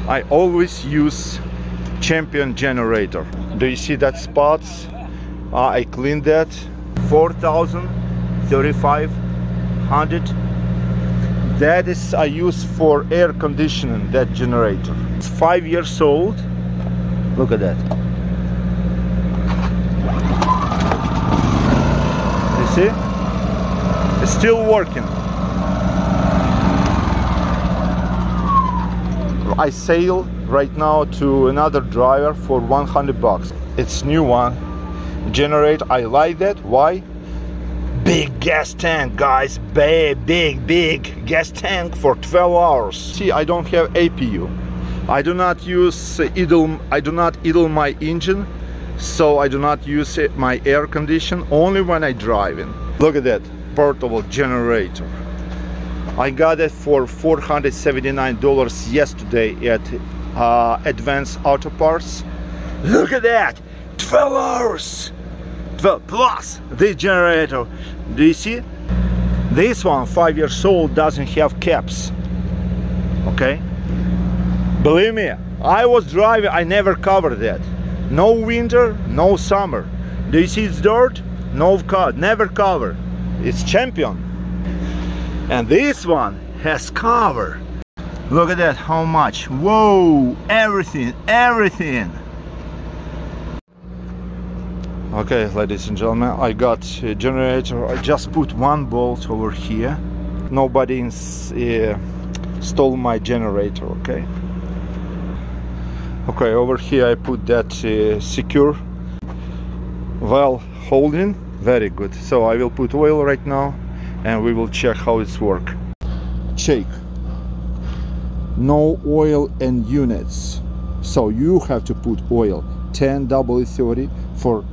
I always use Champion generator. Do you see that spots? I cleaned that. 4,000, 3,500. That is I use for air conditioning, that generator. It's 5 years old. Look at that. You see? It's still working. I sell right now to another driver for 100 bucks. It's new one. Generate, I like that. Why? Big gas tank, guys. Big gas tank for 12 hours. See, I don't have APU. I do not use idle my engine, so I do not use my air condition, only when I driving. Look at that portable generator. I got it for $479 yesterday at Advanced Auto Parts. Look at that! 12 hours! 12 plus this generator. Do you see? This one, 5 years old, doesn't have caps. Okay? Believe me, I was driving, I never covered that. No winter, no summer. Do you see it's dirt? No cut, never cover. It's Champion. And this one has cover. Look at that, how much. Whoa, everything. Okay, ladies and gentlemen, I got a generator. I just put one bolt over here. Nobody stole my generator, okay? Okay, over here I put that secure well holding. Very good. So I will put oil right now and we will check how it's work. Check. No oil and units. So you have to put oil 10W30 for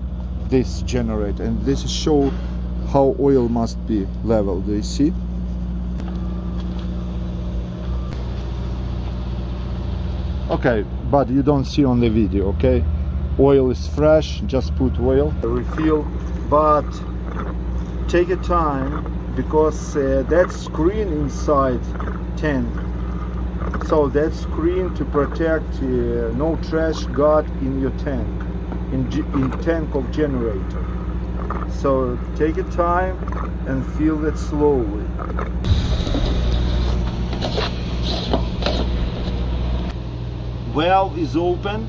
this generator, and this show how oil must be level. Do you see? Okay, but you don't see on the video. Okay, oil is fresh, just put oil, refill, but take your time because that screen inside tank, so that screen to protect no trash got in your tank, in tank of generator. So take your time and fill it slowly. Valve is open.